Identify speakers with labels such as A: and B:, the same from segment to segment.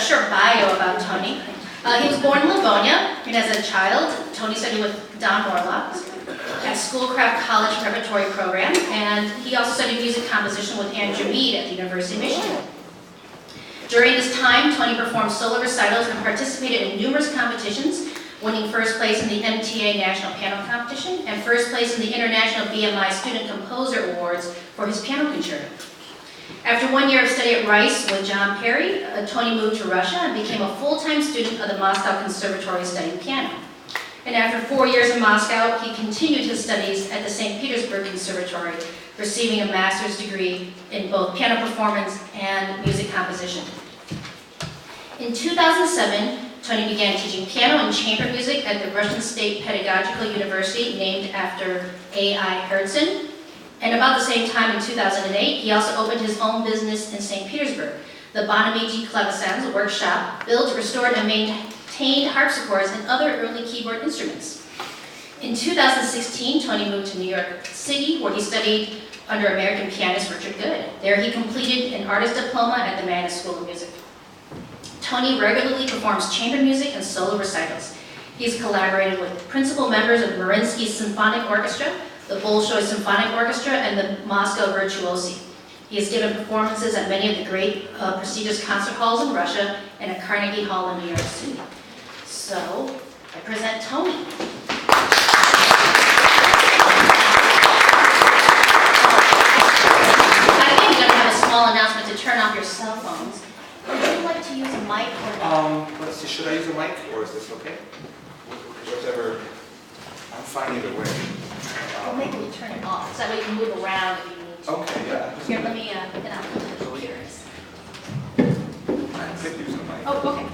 A: short bio about Tony. He was born in Livonia, and as a child, Tony studied with Don Morlock at Schoolcraft College Preparatory Program, and he also studied music composition with Andrew Mead at the University of Michigan. During this time, Tony performed solo recitals and participated in numerous competitions, winning first place in the MTA National Piano Competition and first place in the International BMI Student Composer Awards for his piano concerto. After 1 year of study at Rice with John Perry, Tony moved to Russia and became a full-time student of the Moscow Conservatory studying piano. And after 4 years in Moscow, he continued his studies at the St. Petersburg Conservatory, receiving a master's degree in both piano performance and music composition. In 2007, Tony began teaching piano and chamber music at the Russian State Pedagogical University, named after A.I. Herzen. And about the same time, in 2008, he also opened his own business in St. Petersburg, the Bonamici Clavecins workshop, built, restored, and maintained harpsichords and other early keyboard instruments. In 2016, Tony moved to New York City, where he studied under American pianist Richard Good. There he completed an artist diploma at the Mannes School of Music. Tony regularly performs chamber music and solo recitals. He's collaborated with principal members of Mariinsky Symphonic Orchestra, the Bolshoi Symphonic Orchestra, and the Moscow Virtuosi. He has given performances at many of the great prestigious concert halls in Russia and at Carnegie Hall in New York City. So, I present Tony. I think you're going to have a small announcement to turn off your cell phones. Would you like to use a mic or not?
B: Let's see, should I use a mic or is this okay? Whatever, I'm fine either way.
A: Well, maybe we turn it off, so that way you can move around if you need to.
B: Okay, yeah.
A: Here, let me, and I'll put the computers.
B: I could use a mic.
A: Oh, okay.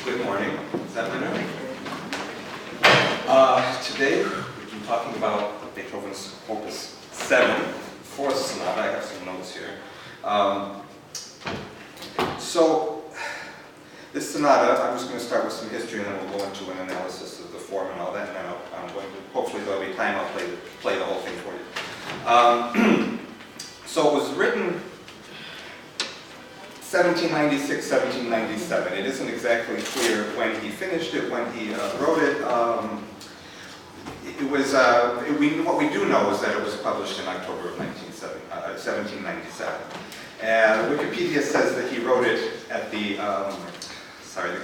B: Good morning. Is that better? Today we've been talking about Beethoven's Opus 7, fourth sonata. I have some notes here. So this sonata, I'm just going to start with some history and then we'll go into an analysis of the form and all that, and then I'm going to, hopefully there'll be time, I'll play the whole thing for you. So it was written 1796, 1797. It isn't exactly clear when he finished it, when he wrote it. What we do know is that it was published in October of 1797. And Wikipedia says that he wrote it at the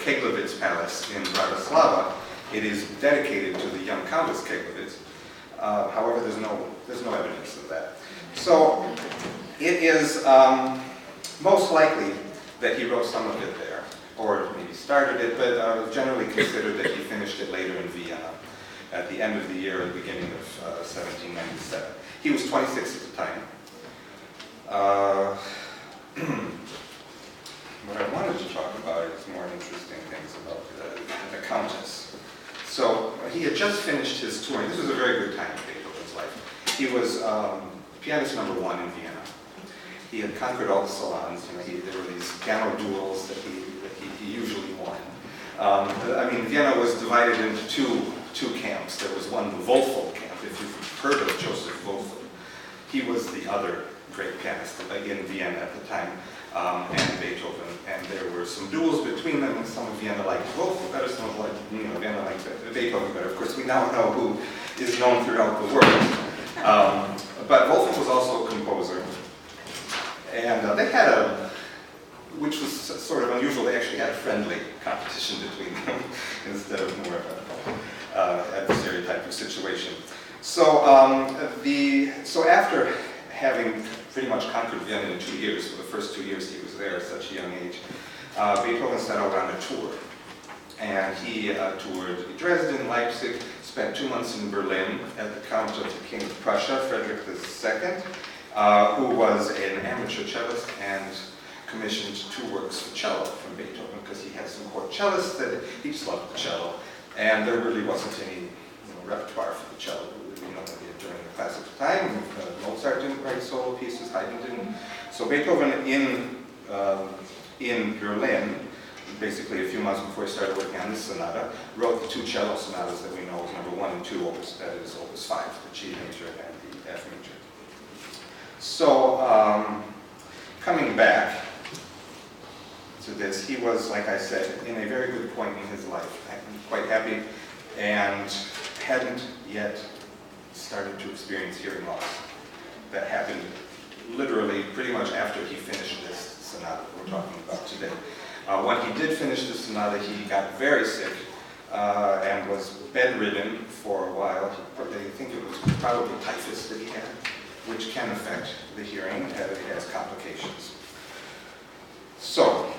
B: Keglovitz Palace in Bratislava. It is dedicated to the young Countess Keglovitz. However, there's no evidence of that. So it is most likely that he wrote some of it there, or maybe started it, but generally considered that he finished it later in Vienna at the end of the year and beginning of 1797. He was 26 at the time. What I wanted to talk about is more interesting things about the Countess. So he had just finished his touring. This was a very good time in Beethoven's life. He was pianist number 1 in Vienna. He had conquered all the salons. There were these piano duels that he usually won. I mean, Vienna was divided into two camps. There was one, the Wölfel camp, if you've heard of Joseph Wölfel. He was the other great pianist in Vienna at the time, and Beethoven. And there were some duels between them, and some of Vienna liked Wölfel better, some of Vienna liked Beethoven better. Of course, we now know who is known throughout the world. But Wölfel was also a composer. And they had which was sort of unusual, they actually had a friendly competition between them instead of more of an adversary type of situation. So, so after having pretty much conquered Vienna in 2 years, for the first 2 years he was there at such a young age, Beethoven set out on a tour. And he toured Dresden, Leipzig, spent 2 months in Berlin at the Count of the King of Prussia, Frederick II, who was an amateur cellist and commissioned 2 works for cello from Beethoven because he had some court cellists that he just loved the cello, and there really wasn't any repertoire for the cello during the classical time. Mozart didn't write solo pieces, Haydn didn't. So Beethoven in Berlin basically a few months before he started working on this sonata, wrote the two cello sonatas that we know as number 1 and 2 opus, that is opus 5, the G major and the F major. So, coming back to this, he was, like I said, in a very good point in his life, quite happy, and hadn't yet started to experience hearing loss. That happened literally pretty much after he finished this sonata that we're talking about today. When he did finish the sonata, he got very sick and was bedridden for a while. They think it was probably typhus that he had, which can affect the hearing. It has complications. So,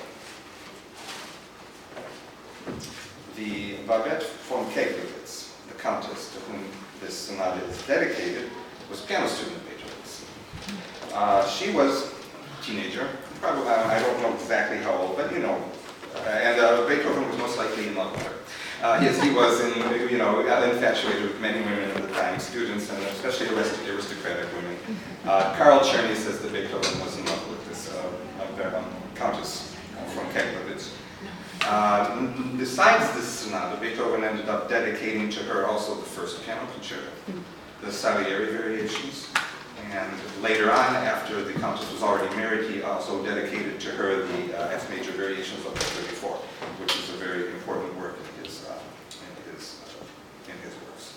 B: the Babette von Keglowitz, the countess to whom this sonata is dedicated, was a piano student of Beethoven's. She was a teenager, probably, I don't know exactly how old, but you know, and Beethoven was most likely in love with her. Yes, he was, infatuated with many women at the time, students and especially aristocratic women. Karl Czerny says that Beethoven was in love with this Countess von Keglowitz. Besides this sonata, Beethoven ended up dedicating to her also the first piano concerto, the Salieri variations. And later on, after the Countess was already married, he also dedicated to her the F major variations of Opus 34, which is a very important work in his works.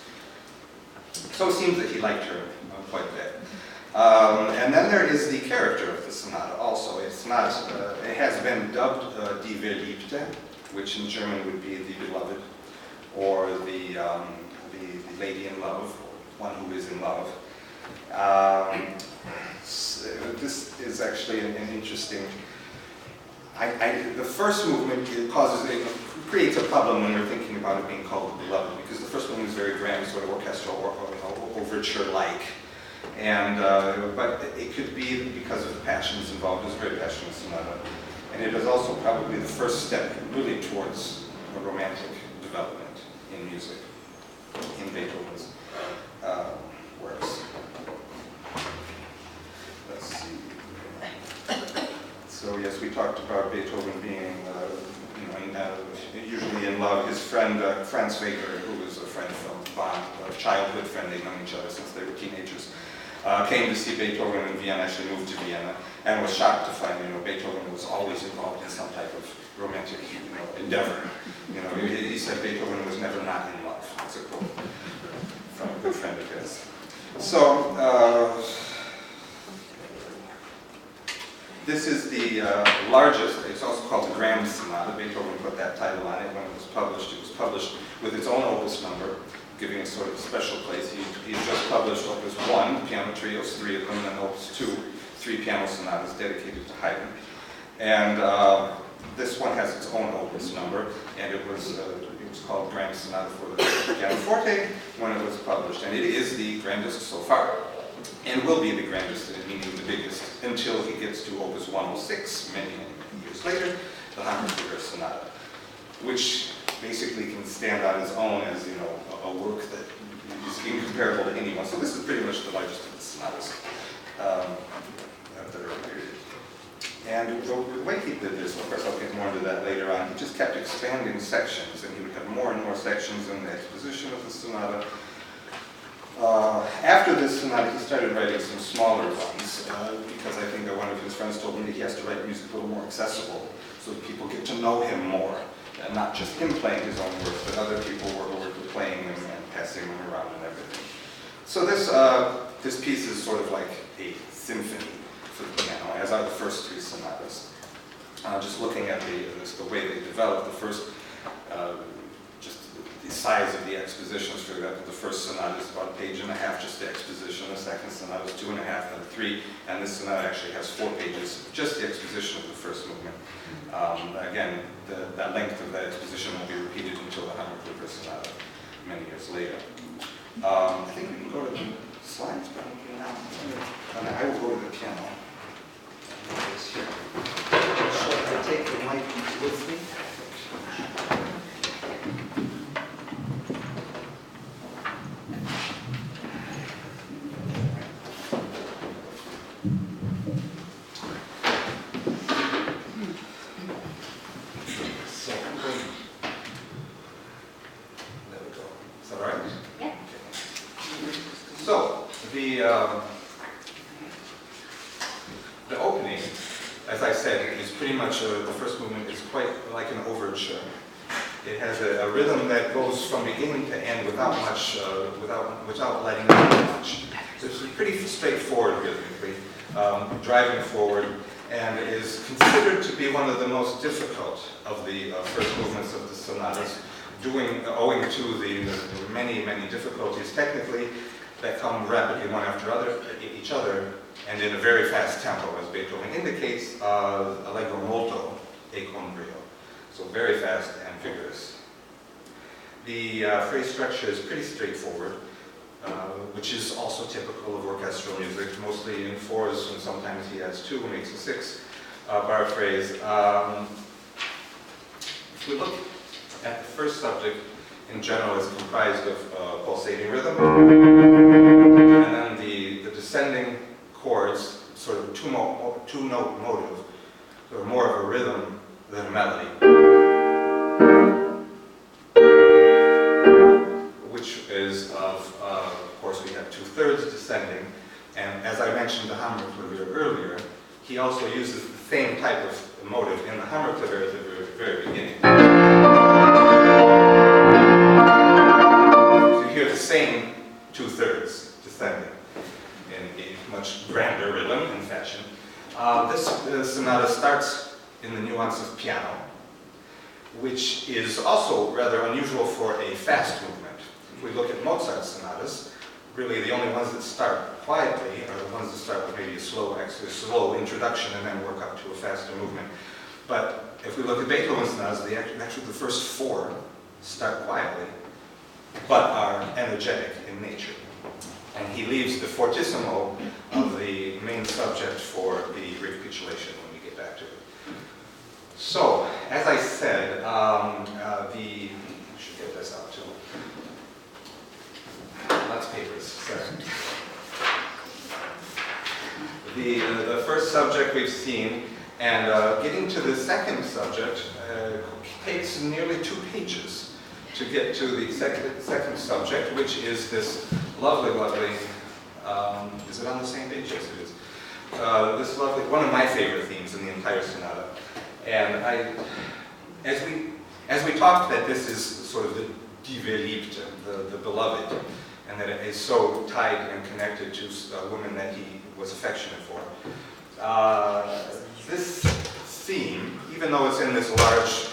B: So it seems that he liked her quite a bit. And then there is the character of the sonata also. It's not, it has been dubbed Die Verliebte, which in German would be the beloved, or the lady in love, or one who is in love. This is actually an interesting, the first movement creates a problem when we're thinking about it being called the beloved, because the first movement is very grand, sort of orchestral or overture-like. And, but it could be because of the passions involved. It's a very passionate sonata. And it is also probably the first step really towards a romantic development in music, in Beethoven's works. Let's see. So yes, we talked about Beethoven being, usually in love. His friend, Franz Wegeler, who was a friend from Bonn, a childhood friend, they'd known each other since they were teenagers, came to see Beethoven in Vienna, actually moved to Vienna, and was shocked to find, Beethoven was always involved in some type of romantic, endeavor. He said Beethoven was never not in love. That's a quote from a good friend of his. So, this is the largest, it's also called the Grand Sonata. Beethoven put that title on it when it was published. It was published with its own opus number, giving it sort of a special place. He just published Opus 1, piano trios, 3 of them, and Opus 2, 3 piano sonatas dedicated to Haydn. And this one has its own opus number, and it was called Grand Sonata for the pianoforte when it was published. And it is the grandest so far, and will be the grandest, meaning the biggest, until he gets to Opus 106, many years later, the Hammerfeder Sonata, which basically can stand on its own as, a work that is incomparable to anyone. So this is pretty much the largest of the sonatas of the early period. And the way he did this, of course I'll get more into that later on, he just kept expanding sections, and he would have more and more sections in the exposition of the sonata. After this sonata, he started writing some smaller ones, because I think that one of his friends told me that he has to write music a little more accessible, so that people get to know him more. And not just him playing his own work, but other people were playing them and passing them around and everything. So this piece is sort of like a symphony for the piano, as are the first 3 sonatas. Just looking at the way they developed, the first, just the size of the expositions. For example, the first sonata is about 1.5 pages, just the exposition. The second sonata is 2.5, then 3, and this sonata actually has 4 pages, just the exposition of the first movement. Again, that length of that exposition will be repeated until the Hammerfeder Sonata many years later. I think we can go to the slides, but and I will go to the piano. It's here. Shall I take the mic with me? the opening, as I said, is pretty much, the first movement is quite like an overture. It has a rhythm that goes from beginning to end without much, without letting go much. It's pretty straightforward rhythmically, driving forward, and it is considered to be one of the most difficult of the first movements of the sonatas, owing to the many, many difficulties technically that come rapidly one after each other, and in a very fast tempo, as Beethoven indicates, allegro molto e con brio. So very fast and vigorous. The phrase structure is pretty straightforward, which is also typical of orchestral music, mostly in fours, and sometimes he has two, makes a six-bar phrase. If we look at the first subject, in general, it's comprised of pulsating rhythm, and then the descending chords, sort of two-note motive, or more of a rhythm than a melody, which is of course, we have 2/3 descending, and as I mentioned the Hammerklavier earlier, he also uses the same type of motive in the Hammerklavier at the very beginning. So you hear the same 2/3 descending in a much grander rhythm and fashion. This sonata starts in the nuance of piano, which is also rather unusual for a fast movement. If we look at Mozart's sonatas, really the only ones that start quietly are the ones that start with maybe a slow introduction and then work up to a faster movement. But if we look at Beethoven's sonatas, actually the first four start quietly, but are energetic in nature. And he leaves the fortissimo of the main subject for the recapitulation when we get back to it. So, as I said, I should get this out too. Lots of papers, sorry. The first subject we've seen, and getting to the second subject takes nearly 2 pages to get to the second subject, which is this lovely, is it on the same page? Yes, it is. This lovely, one of my favorite themes in the entire sonata. And as we talked that this is sort of the die Verliebte, the beloved, and that it is so tied and connected to a woman that he was affectionate for. This theme, even though it's in this large,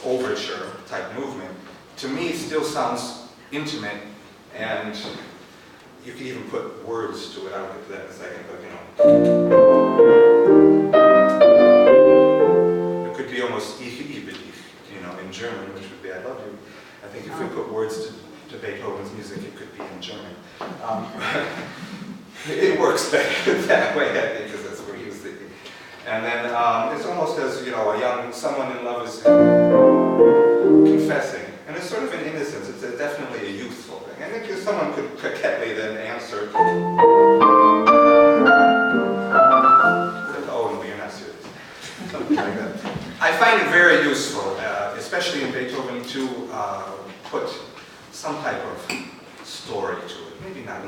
B: overture type movement, to me still sounds intimate, and you can even put words to it. I'll get to that in a second, but it could be almost ich liebe dich, in German, which would be I love you. I think if we put words to Beethoven's music, it could be in German. It works better that way, I think, because that's where he was thinking. And then it's almost as, someone in love is confessing. And it's sort of an innocence, it's definitely a youthful thing. I think if someone could coquetely then answer, oh no, you're not serious. Something like that. I find it very useful, especially in Beethoven, to put some type of story to it. Maybe not, a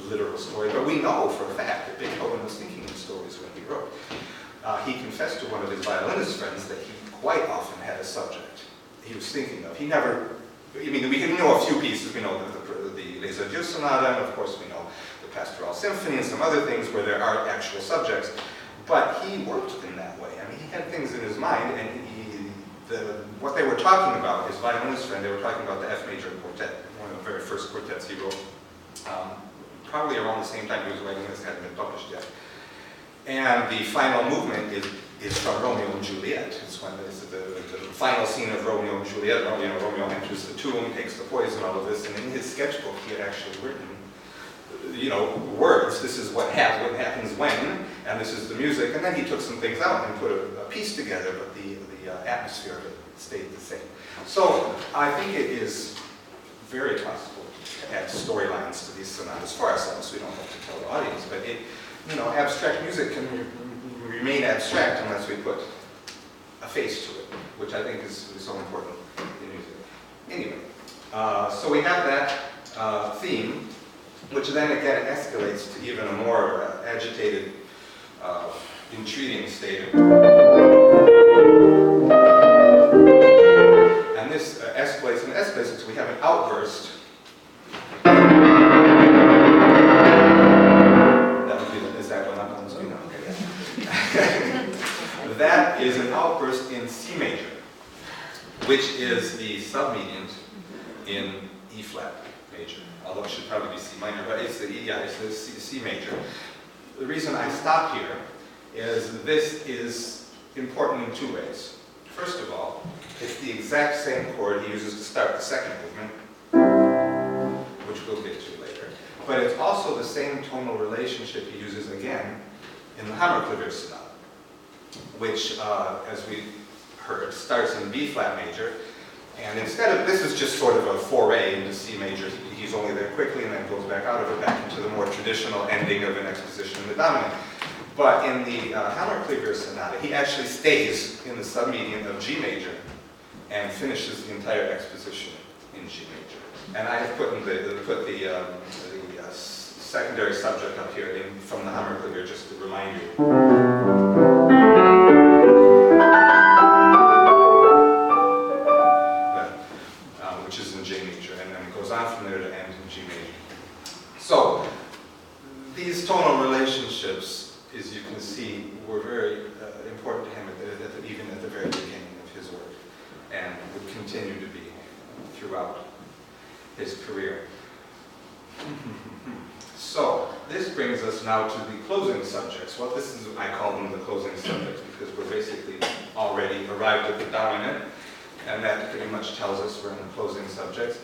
B: literal story, but we know for a fact that Beethoven was thinking in stories when he wrote. He confessed to one of his violinist friends that he quite often had a subject he was thinking of. He never, we know a few pieces. We know the Les Adieux Sonata, and of course we know the Pastoral Symphony and some other things where there are actual subjects. But he worked in that way. He had things in his mind, and what they were talking about, his violinist friend, they were talking about the F major quartet, one of the very first quartets he wrote, probably around the same time he was writing this, hadn't been published yet. And the final movement is from Romeo and Juliet. It's when it's the final scene of Romeo and Juliet. Romeo enters the tomb, takes the poison, all of this, and in his sketchbook he had actually written, words. This is what happens when, and this is the music. And then he took some things out and put a piece together, but the atmosphere of it stayed the same. So I think it is very possible to add storylines to these sonatas for ourselves. We don't have to tell the audience, but abstract music can remain abstract unless we put a face to it, which I think is so important in music. Anyway, so we have that theme, which then again escalates to even a more agitated, intriguing state. And this escalates and escalates until we have an outburst. That would be the, is that what I'm on? Okay. That is an outburst in C major, which is the submediant in E flat major, although it should probably be C minor, but it's the C major. The reason I stop here is this is important in two ways. First of all, it's the exact same chord he uses to start the second movement, which we'll get to later. But it's also the same tonal relationship he uses again in the Hammerklavier Sonata, which, as we heard, starts in B flat major. And instead of, this is just sort of a foray into C major. He's only there quickly and then goes back out of it, back into the more traditional ending of an exposition in the dominant. But in the Hammerklavier Sonata, he actually stays in the submedian of G major and finishes the entire exposition in G major. And I have put the secondary subject up here from the Hammerklavier just to remind you. Which is in G major, and then it goes on from there to end in G major. So these tonal relationships, as you can see, were very important to him even at the very beginning of his work, and would continue to be throughout his career. So this brings us now to the closing subjects. Well, this is, I call them the closing subjects because we're basically already arrived at the dominant, and that pretty much tells us we're in the closing subjects.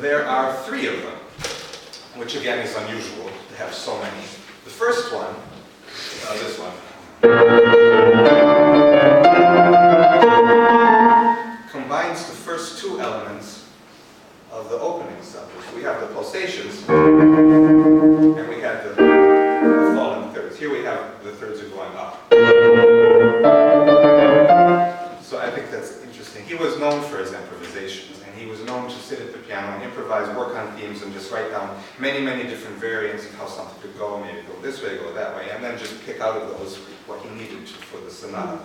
B: There are three of them, which again is unusual to have so many. The first one, this one, combines the first two elements of the opening subject. We have the pulsations, and we have the falling thirds. Here we have the thirds are going up. So I think that's interesting. He was known for his improvisations, and he was known to sit at the piano and improvise, work on themes, and just write down many, many different variants of how something could go, maybe go this way, go that way, and then just pick out of those what he needed to for the sonata.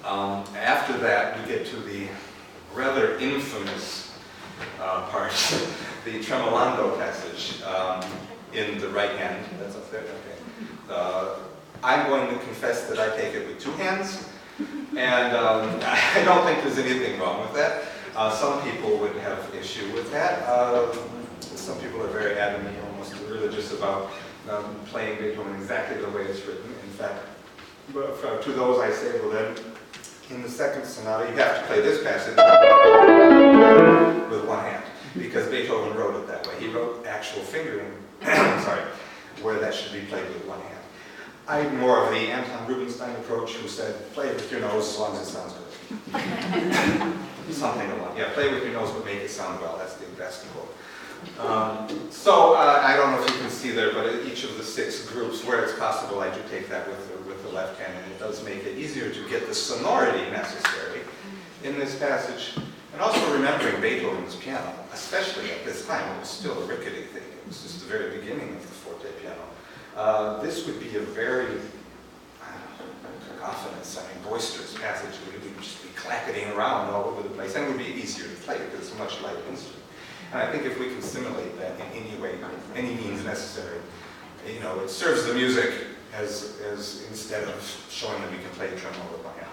B: After that, we get to the rather infamous part, the tremolando passage in the right hand. That's up there? Okay. I'm going to confess that I take it with two hands. And I don't think there's anything wrong with that. Some people would have issue with that. Some people are very adamant, almost religious about playing Beethoven exactly the way it's written. In fact, to those I say, well then, in the second sonata, you have to play this passage with one hand, because Beethoven wrote it that way. He wrote actual fingering, sorry, where that should be played with one hand. I'm more of the Anton Rubinstein approach, who said, play it with your nose as long as it sounds good. Something along, yeah, play with your nose but make it sound well, that's the quote. So I don't know if you can see there, but at each of the 6 groups, where it's possible, I do take that with the left hand, and it does make it easier to get the sonority necessary in this passage. And also remembering Beethoven's piano, especially at this time, it was still a rickety thing. It was just the very beginning of the forte piano. This would be a very cacophonous, boisterous passage. It would just be clacketing around all over the place, and it would be easier to play because it's a much lighter instrument. And I think if we can simulate that in any way, any means necessary, it serves the music as instead of showing that we can play tremolo by hand.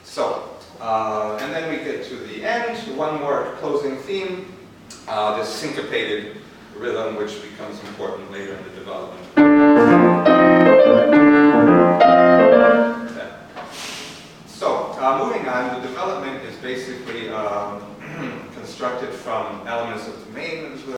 B: So, and then we get to the end, one more closing theme, this syncopated rhythm, which becomes important later in the development. So, moving on, the development is basically constructed from elements of the main